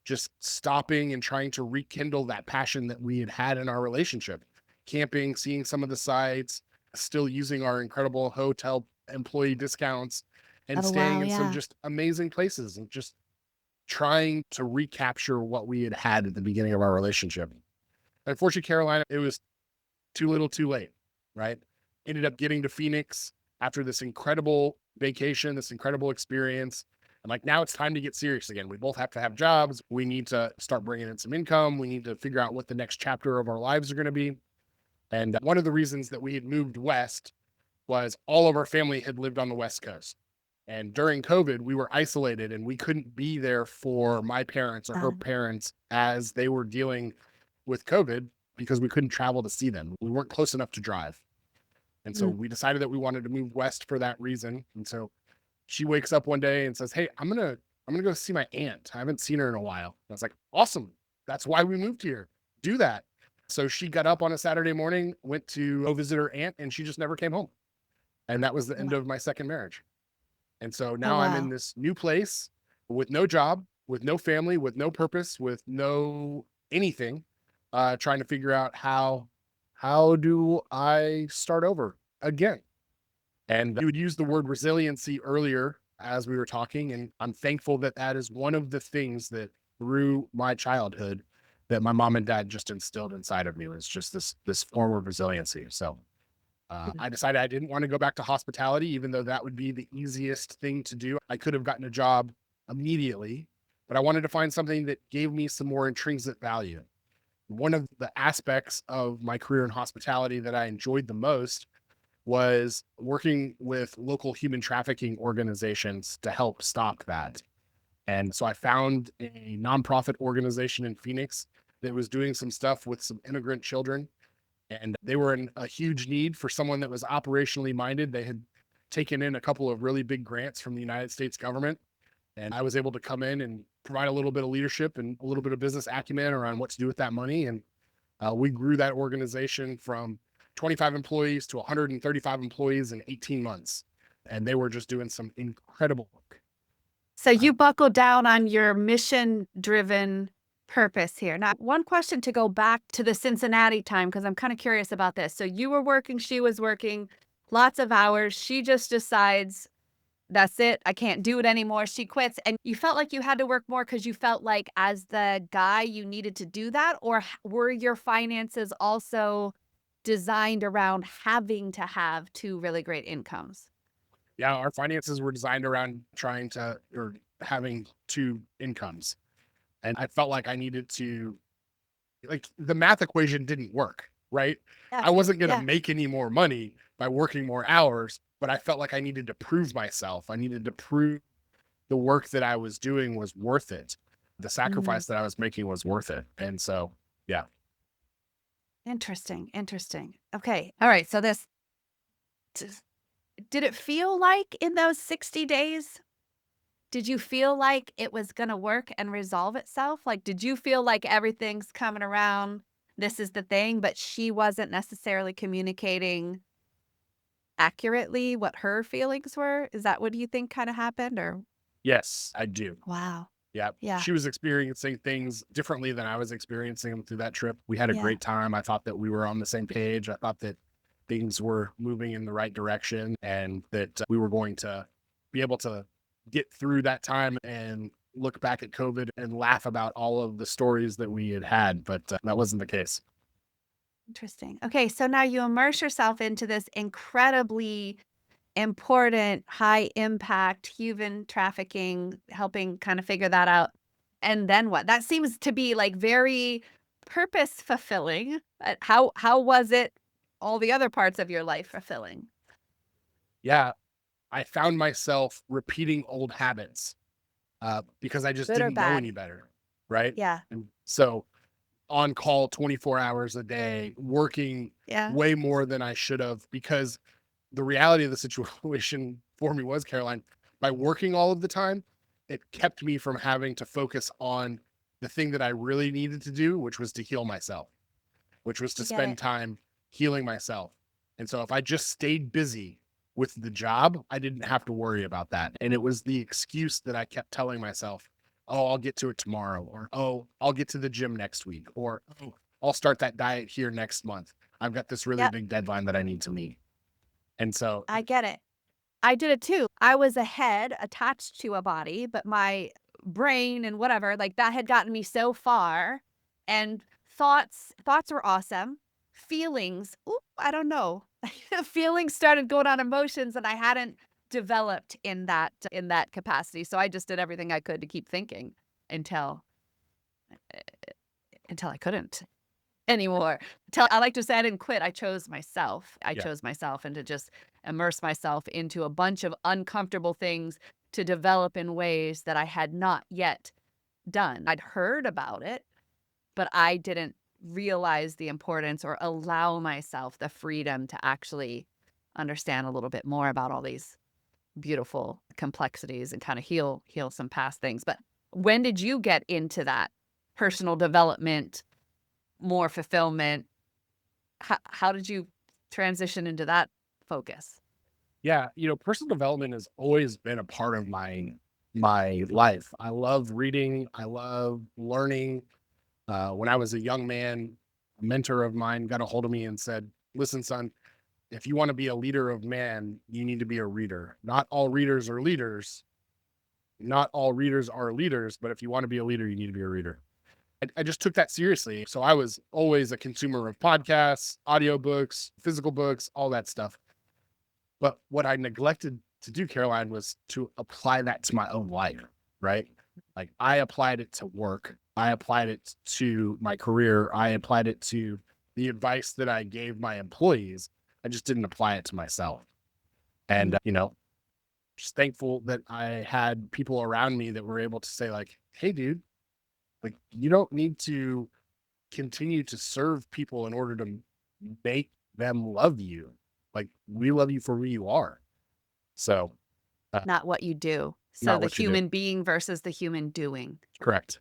B: just stopping and trying to rekindle that passion that we had had in our relationship. Camping, seeing some of the sites, still using our incredible hotel employee discounts and
A: oh,
B: staying
A: wow,
B: in some
A: yeah.
B: just amazing places and just trying to recapture what we had at the beginning of our relationship. Unfortunately, Carolina, it was too little too late, right? Ended up getting to Phoenix after this incredible vacation, this incredible experience. And like now it's time to get serious again. We both have to have jobs. We need to start bringing in some income. We need to figure out what the next chapter of our lives are going to be. And one of the reasons that we had moved west was all of our family had lived on the West Coast. And during COVID, we were isolated and we couldn't be there for my parents or her
A: Um,
B: parents as they were dealing with COVID because we couldn't travel to see them. We weren't close enough to drive. And so
A: mm,
B: we decided that we wanted to move west for that reason. And so she wakes up one day and says, "Hey, I'm gonna go see my aunt. I haven't seen her in a while." And I was like, "Awesome. That's why we moved here. Do that." So she got up on a Saturday morning, went to go visit her aunt, and she just never came home. And that was the end
A: wow.
B: of my second marriage. And so
A: Oh,
B: now I'm in
A: wow.
B: this new place with no job, with no family, with no purpose, with no anything, trying to figure out how do I start over again. And you would use the word resiliency earlier as we were talking, and I'm thankful that that is one of the things that through my childhood that my mom and dad just instilled inside of me, was just this form of resiliency. So I decided I didn't want to go back to hospitality, even though that would be the easiest thing to do. I could have gotten a job immediately, but I wanted to find something that gave me some more intrinsic value. One of the aspects of my career in hospitality that I enjoyed the most was working with local human trafficking organizations to help stop that. And so I found a nonprofit organization in Phoenix that was doing some stuff with some immigrant children, and they were in a huge need for someone that was operationally minded. They had taken in a couple of really big grants from the United States government, and I was able to come in and provide a little bit of leadership and a little bit of business acumen around what to do with that money. And we grew that organization from 25 employees to 135 employees in 18 months. And they were just doing some incredible work.
C: So you buckled down on your mission-driven purpose here. Now, one question to go back to the Cincinnati time, because I'm kind of curious about this. So you were working, she was working, lots of hours. She just decides, that's it, I can't do it anymore. She quits. And you felt like you had to work more because you felt like as the guy you needed to do that? Or were your finances also designed around having to have two really great incomes?
B: Yeah, our finances were designed around trying to, or having two incomes. And I felt like I needed to, like, the math equation didn't work, right?
C: Yeah.
B: I wasn't going to
C: Yeah.
B: make any more money by working more hours, but I felt like I needed to prove myself. I needed to prove the work that I was doing was worth it. The
C: Mhm.
B: sacrifice that I was making was worth it. And so, yeah.
C: Interesting. Interesting. Okay. All right. So t- did it feel like in those 60 days, did you feel like it was going to work and resolve itself? Like, did you feel like everything's coming around? This is the thing, but she wasn't necessarily communicating accurately what her feelings were? Is that what you think kind of happened? Or,
B: Yes, I do.
C: wow.
B: Yeah.
C: Yeah.
B: She was experiencing things differently than I was experiencing them through that trip. We had a
C: Yeah.
B: great time. I thought that we were on the same page. I thought that things were moving in the right direction, and that we were going to be able to get through that time and look back at COVID and laugh about all of the stories that we had. But that wasn't the case.
C: Interesting. Okay. So now you immerse yourself into this incredibly important, high impact human trafficking, helping kind of figure that out. And then what? That seems to be like very purpose fulfilling. How was it all the other parts of your life fulfilling?
B: Yeah. I found myself repeating old habits because I just
C: Good or
B: didn't know
C: bad?
B: any better. Right.
C: Yeah.
B: And so on call 24 hours a day, working
C: Yeah.
B: way more than I should have, because the reality of the situation for me was, Caroline, by working all of the time, it kept me from having to focus on the thing that I really needed to do, which was to heal myself, which was
C: I
B: to
C: get
B: spend
C: it.
B: time healing myself. And so if I just stayed busy with the job, I didn't have to worry about that. And it was the excuse that I kept telling myself, oh, I'll get to it tomorrow, or oh, I'll get to the gym next week, or oh, I'll start that diet here next month. I've got this really
C: Yep.
B: big deadline that I need to meet. And so,
C: I get it. I did it too. I was a head attached to a body, but my brain and whatever, like that had gotten me so far. And thoughts were awesome. Feelings, ooh, I don't know. Feelings started going on emotions and I hadn't developed in that capacity. So I just did everything I could to keep thinking until I couldn't anymore. Tell I like to say I didn't quit, I chose myself. I
B: yeah,
C: chose myself and to just immerse myself into a bunch of uncomfortable things to develop in ways that I had not yet done. I'd heard about it, but I didn't realize the importance or allow myself the freedom to actually understand a little bit more about all these beautiful complexities and kind of heal some past things. But when did you get into that personal development, more fulfillment? How did you transition into that focus?
B: yeah, personal development has always been a part of my my life. I love reading. I love learning. When I was a young man, a mentor of mine got a hold of me and said, listen, son, if you want to be a leader of man, you need to be a reader. Not all readers are leaders. Not all readers are leaders, but if you want to be a leader, you need to be a reader. I just took that seriously. So I was always a consumer of podcasts, audiobooks, physical books, all that stuff. But what I neglected to do, Caroline, was to apply that to my own life, right? Like I applied it to work. I applied it to my career. I applied it to the advice that I gave my employees. I just didn't apply it to myself. And, just thankful that I had people around me that were able to say like, hey, dude, like you don't need to continue to serve people in order to make them love you. Like we love you for who you are. So
C: Not what you do. So
B: not
C: the
B: what you do.
C: human being versus the human doing.
B: Correct.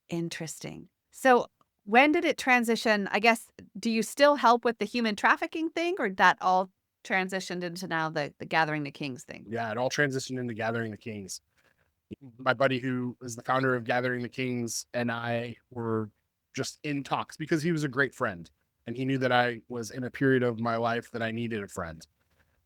C: Interesting. So when did it transition? I guess, do you still help with the human trafficking thing, or that all transitioned into now the Gathering the Kings thing?
B: Yeah, it all transitioned into Gathering the Kings. My buddy who is the founder of Gathering the Kings and I were just in talks because he was a great friend and he knew that I was in a period of my life that I needed a friend.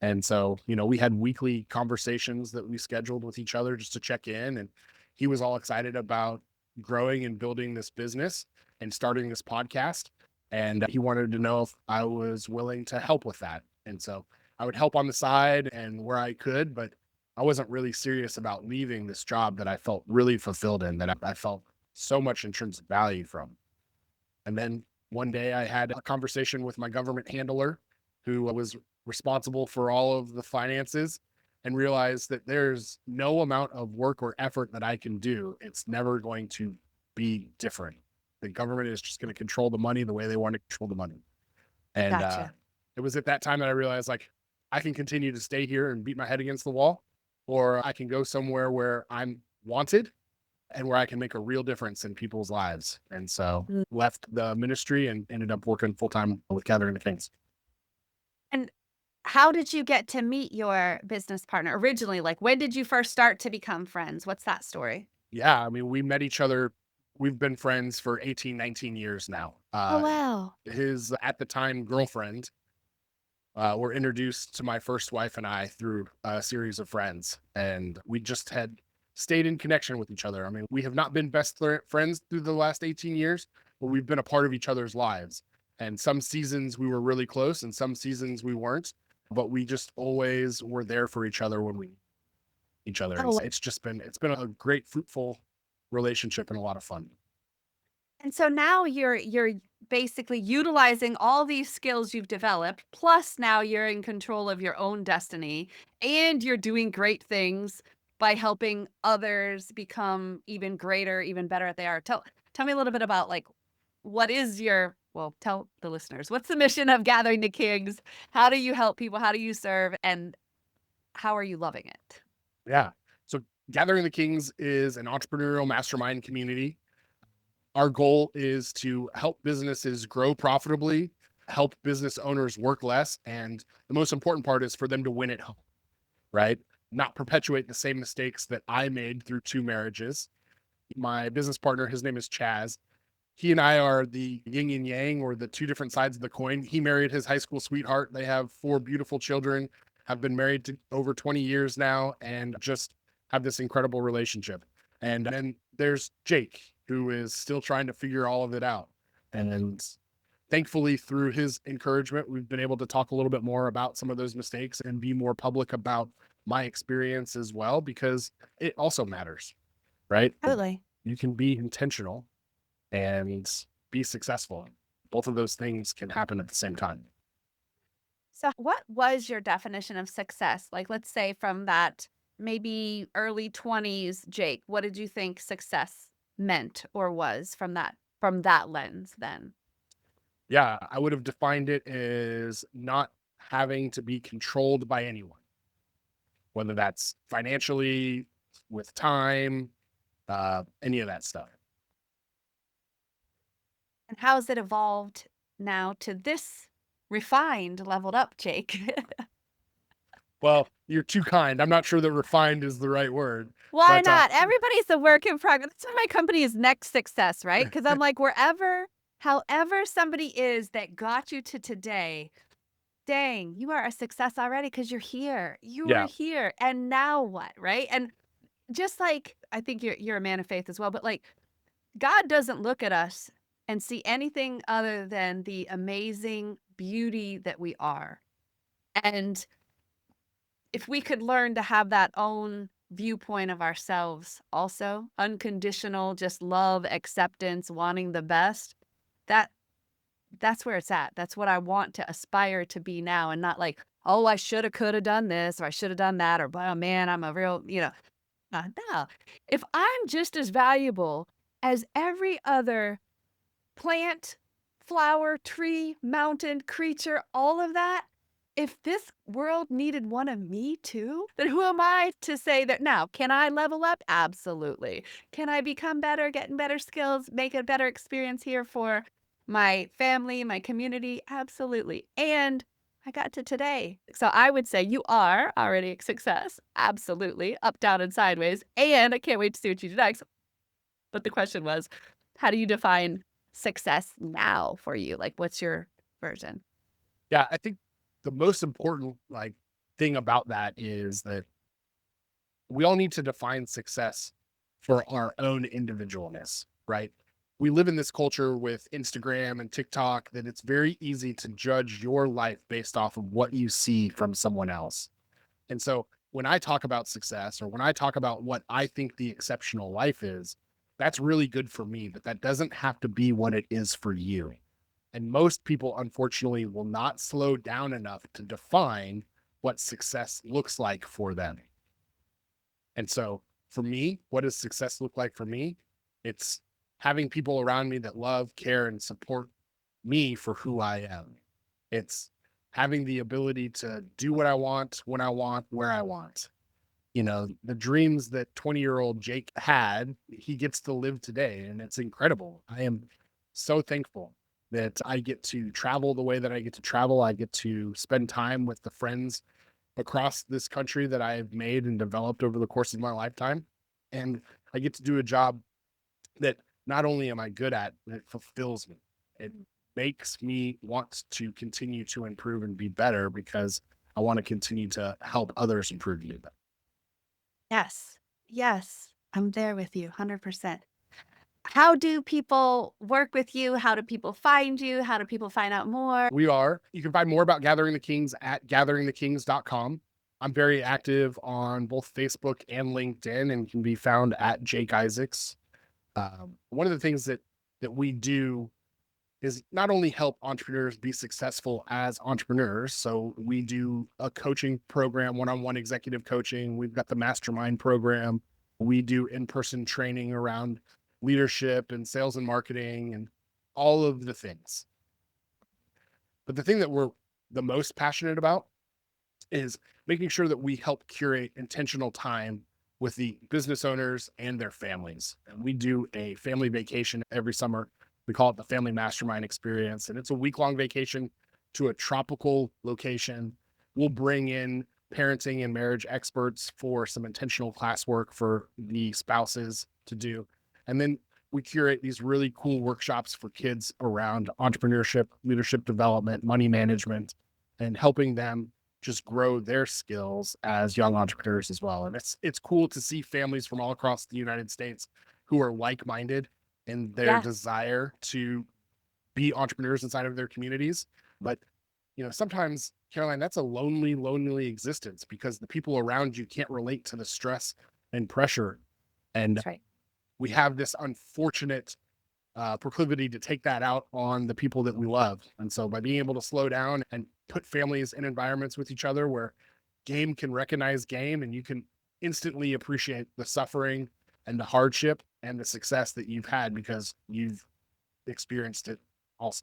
B: And so, we had weekly conversations that we scheduled with each other just to check in. And he was all excited about growing and building this business and starting this podcast. And he wanted to know if I was willing to help with that. And so I would help on the side and where I could, but I wasn't really serious about leaving this job that I felt really fulfilled in, that I felt so much intrinsic value from. And then one day I had a conversation with my government handler who was responsible for all of the finances and realized that there's no amount of work or effort that I can do. It's never going to be different. The government is just going to control the money the way they want to control the money. And
C: Gotcha.
B: it was at that time that I realized like I can continue to stay here and beat my head against the wall, or I can go somewhere where I'm wanted and where I can make a real difference in people's lives. And so
C: Mm.
B: left the ministry and ended up working full time with Gathering the Kings.
C: And how did you get to meet your business partner originally? Like, when did you first start to become friends? What's that story?
B: Yeah, I mean, we met each other. We've been friends for 18, 19 years now.
C: Oh, wow.
B: His at the time girlfriend were introduced to my first wife and I through a series of friends, and we just had stayed in connection with each other. I mean, we have not been best friends through the last 18 years, but we've been a part of each other's lives. And some seasons we were really close, and some seasons we weren't, but we just always were there for each other when we need each other. And
C: Oh,
B: it's been a great, fruitful relationship and a lot of fun.
C: and so now you're basically utilizing all these skills you've developed, plus now you're in control of your own destiny, and you're doing great things by helping others become even greater, even better at they are. Tell me a little bit about like what is your, well, tell the listeners, what's the mission of Gathering the Kings? How do you help people? How do you serve? And how are you loving it?
B: Yeah. So Gathering the Kings is an entrepreneurial mastermind community. Our goal is to help businesses grow profitably, help business owners work less, and the most important part is for them to win at home, right? Not perpetuate the same mistakes that I made through 2 marriages. My business partner, his name is Chaz. He and I are the yin and yang, or the 2 different sides of the coin. He married his high school sweetheart. They have 4 beautiful children, have been married to over 20 years now, and just have this incredible relationship. And then there's Jake, who is still trying to figure all of it out. And thankfully, through his encouragement, we've been able to talk a little bit more about some of those mistakes and be more public about my experience as well, because it also matters, right?
C: Absolutely.
B: You can be intentional and be successful. Both of those things can happen at the same time.
C: So, what was your definition of success? Like, let's say from that maybe early 20s, Jake, what did you think success meant or was from that lens then?
B: Yeah, I would have defined it as not having to be controlled by anyone, whether that's financially, with time, any of that stuff.
C: And how's it evolved now to this refined, leveled up Jake?
B: Well, you're too kind. I'm not sure that refined is the right word,
C: Why
B: but
C: not? Everybody's a work in progress. That's why my company is Next Success, right? Because I'm like, however somebody is that got you to today, dang, you are a success already because you're here. You are
B: yeah,
C: here. And now what, right? And just like I think you're a man of faith as well, but like God doesn't look at us and see anything other than the amazing beauty that we are. And if we could learn to have that own viewpoint of ourselves also, unconditional, just love, acceptance, wanting the best, that that's where it's at. That's what I want to aspire to be now and not like, oh, I shoulda, coulda done this or I shoulda done that or, oh man, I'm a real, no. If I'm just as valuable as every other plant, flower, tree, mountain, creature, all of that, if this world needed one of me too, then who am I to say that now? Can I level up? Absolutely. Can I become better, getting better skills, make a better experience here for my family, my community? Absolutely. And I got to today. So I would say you are already a success. Absolutely. Up, down, and sideways. And I can't wait to see what you do next. But the question was, how do you define success now for you? Like, what's your version?
B: yeah. I think the most important thing about that is that we all need to define success for our own individualness, right? We live in this culture with Instagram and TikTok that it's very easy to judge your life based off of what you see from someone else. And so when I talk about success or when I talk about what I think the exceptional life is, that's really good for me, but that doesn't have to be what it is for you. And most people, unfortunately, will not slow down enough to define what success looks like for them. And so for me, what does success look like for me? It's having people around me that love, care, and support me for who I am. It's having the ability to do what I want, when I want, where I want. The dreams that 20-year-old Jake had, he gets to live today. And it's incredible. I am so thankful that I get to travel the way that I get to travel. I get to spend time with the friends across this country that I have made and developed over the course of my lifetime. And I get to do a job that not only am I good at, but it fulfills me. It makes me want to continue to improve and be better because I want to continue to help others improve and be better.
C: Yes. Yes. I'm there with you 100%. How do people work with you? How do people find you? How do people find out more?
B: You can find more about Gathering the Kings at gatheringthekings.com. I'm very active on both Facebook and LinkedIn and can be found at Jake Isaacs. One of the things that we do is not only help entrepreneurs be successful as entrepreneurs. So we do a coaching program, one-on-one executive coaching. We've got the mastermind program. We do in-person training around leadership and sales and marketing and all of the things. But the thing that we're the most passionate about is making sure that we help curate intentional time with the business owners and their families. And we do a family vacation every summer. We call it the Family Mastermind Experience. And it's a week-long vacation to a tropical location. We'll bring in parenting and marriage experts for some intentional classwork for the spouses to do. And then we curate these really cool workshops for kids around entrepreneurship, leadership development, money management, and helping them just grow their skills as young entrepreneurs as well. And it's cool to see families from all across the United States who are like-minded in their
C: Yeah.
B: desire to be entrepreneurs inside of their communities. But sometimes, Caroline, that's a lonely existence because the people around you can't relate to the stress and pressure. And
C: That's right.
B: we have this unfortunate proclivity to take that out on the people that we love. And so by being able to slow down and put families in environments with each other where game can recognize game and you can instantly appreciate the suffering and the hardship and the success that you've had because you've experienced it also.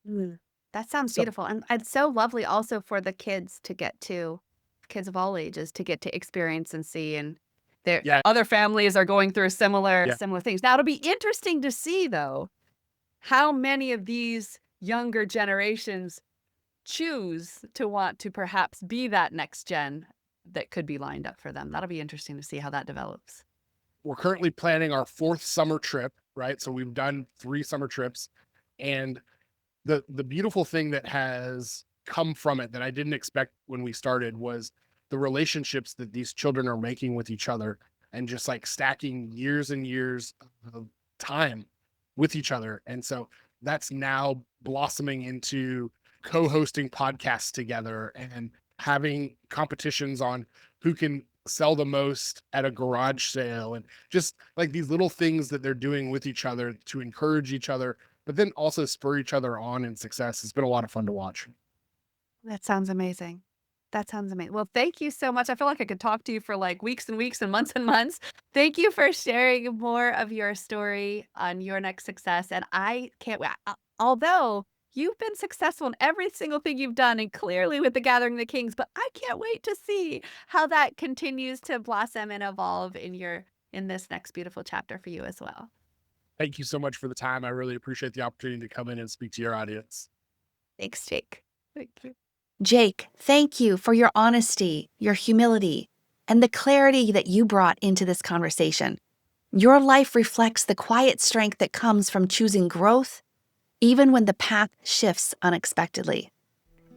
C: Mm, that sounds
B: So
C: beautiful. And it's so lovely also for the kids to get to, kids of all ages to get to experience and see. And their
B: yeah,
C: other families are going through similar
B: yeah,
C: similar things. Now it'll be interesting to see though how many of these younger generations choose to want to perhaps be that next gen that could be lined up for them. That'll be interesting to see how that develops.
B: We're currently planning our 4th summer trip, right? So we've done 3 summer trips, and the beautiful thing that has come from it that I didn't expect when we started was the relationships that these children are making with each other, and just like stacking years and years of time with each other. And so that's now blossoming into co-hosting podcasts together and having competitions on who can sell the most at a garage sale, and just like these little things that they're doing with each other to encourage each other, but then also spur each other on in success. It's been a lot of fun to watch.
C: That sounds amazing. That sounds amazing. Well, thank you so much. I feel like I could talk to you for like weeks and weeks and months. Thank you for sharing more of your story on your next success. And I can't wait. Although you've been successful in every single thing you've done, and clearly with the Gathering the Kings, but I can't wait to see how that continues to blossom and evolve in this next beautiful chapter for you as well.
B: Thank you so much for the time. I really appreciate the opportunity to come in and speak to your audience.
C: Thanks, Jake. Thank you.
A: Jake, thank you for your honesty, your humility, and the clarity that you brought into this conversation. Your life reflects the quiet strength that comes from choosing growth, even when the path shifts unexpectedly.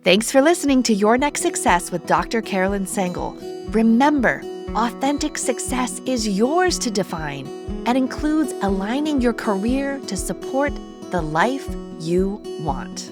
A: Thanks for listening to Your Next Success with Dr. Carolyn Sengel. Remember, authentic success is yours to define and includes aligning your career to support the life you want.